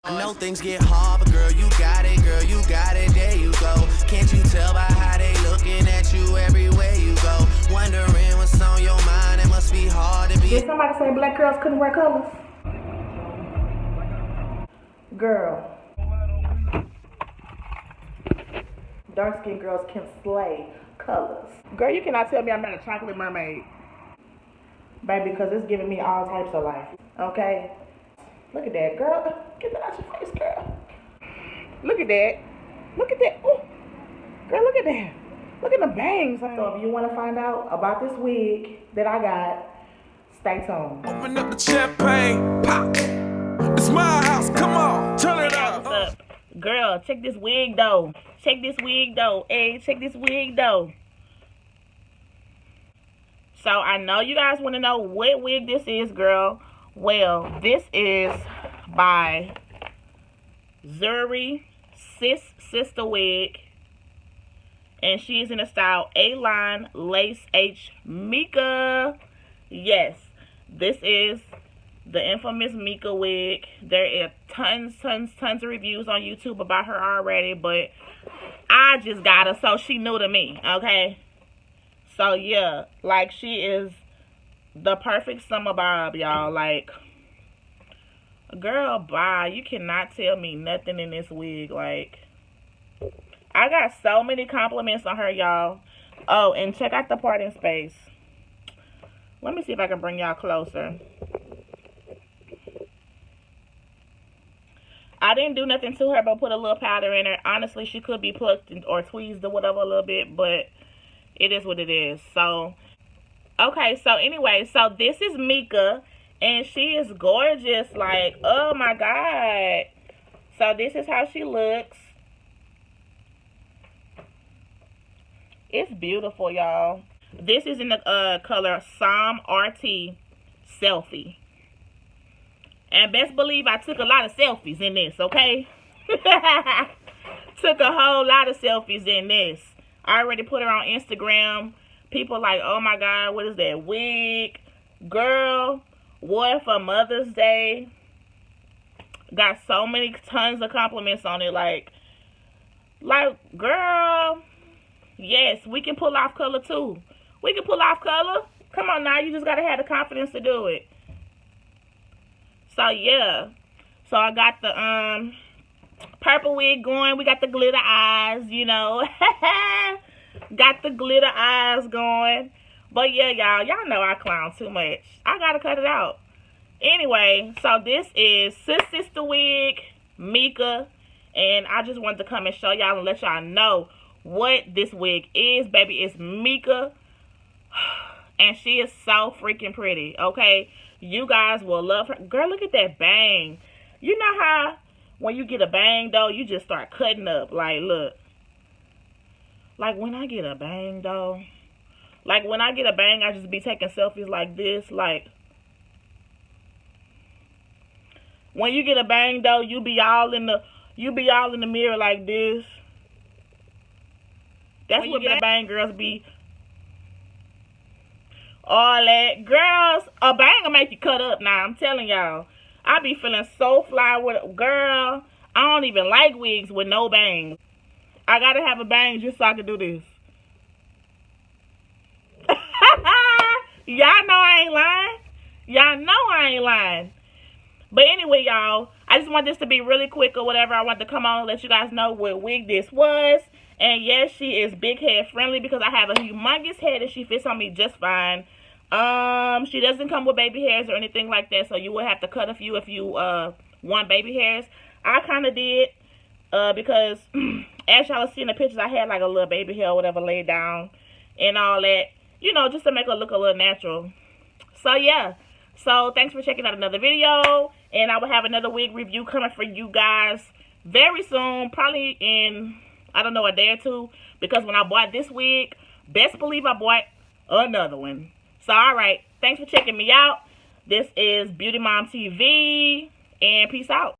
I know things get hard, but girl, you got it, there you go. Can't you tell by how they looking at you everywhere you go? Wondering what's on your mind, it must be hard to be. Did somebody say black girls couldn't wear colors? Girl. Dark-skinned girls can slay colors. Girl, you cannot tell me I'm not a chocolate mermaid. Baby, because it's giving me all types of life. Okay? Look at that, girl. Get that out your face, girl. Look at that. Look at that. Ooh. Girl, look at that. Look at the bangs. So if you want to find out about this wig that I got, stay tuned. Open up the champagne, pop. It's my house, come on, turn it up. What's up? Girl, check this wig though. Check this wig though. Hey, check this wig though. So I know you guys want to know what wig this is, girl. Well, this is by Zury Sis Sister Wig. And she is in the style A-line Lace H Mika. Yes, this is the infamous Mika wig. There are tons of reviews on YouTube about her already, but I just got her, so she new to me, okay? So yeah, like, she is the perfect summer bob, y'all. Like, girl, bye. You cannot tell me nothing in this wig. Like, I got so many compliments on her, y'all. Oh, and check out the parting space. Let me see if I can bring y'all closer. I didn't do nothing to her but put a little powder in her. Honestly, she could be plucked or tweezed or whatever a little bit, but it is what it is. So, okay, so anyway, so this is Mika, and she is gorgeous. Like, oh my God. So this is how she looks. It's beautiful, y'all. This is in the color Psalm RT Selfie. And best believe I took a lot of selfies in this, okay? Took a whole lot of selfies in this. I already put her on Instagram. People like, oh my God, what is that wig? Girl, wore it for Mother's Day. Got so many tons of compliments on it. Like, girl, yes, we can pull off color too. We can pull off color. Come on now, you just gotta have the confidence to do it. So yeah, so I got the purple wig going. We got the glitter eyes, you know. Got the glitter eyes going. But yeah, y'all know I clown too much. I gotta cut it out. Anyway, so this is Sis Sister Wig, Mika. And I just wanted to come and show y'all and let y'all know what this wig is, baby. It's Mika. And she is so freaking pretty, okay? You guys will love her. Girl, look at that bang. You know how when you get a bang, though, you just start cutting up. Like, look. Like, when I get a bang, though. Like, when I get a bang, I just be taking selfies like this. Like, when you get a bang, though, you be all in the mirror like this. That's what bang girls be. All that. Girls, a bang will make you cut up now. I'm telling y'all. I be feeling so fly with a girl. I don't even like wigs with no bangs. I gotta have a bang just so I can do this. Y'all know I ain't lying. Y'all know I ain't lying. But anyway, y'all, I just want this to be really quick or whatever. I want to come on and let you guys know what wig this was. And yes, she is big head friendly because I have a humongous head and she fits on me just fine. She doesn't come with baby hairs or anything like that, so you will have to cut a few if you want baby hairs. I kind of did because as y'all see in the pictures, I had like a little baby hair or whatever laid down and all that, you know, just to make her look a little natural. So yeah, so thanks for checking out another video, and I will have another wig review coming for you guys very soon, probably in, I don't know, a day or two, because when I bought this wig, best believe I bought another one. So, alright, thanks for checking me out. This is Beauty Mom TV, and peace out.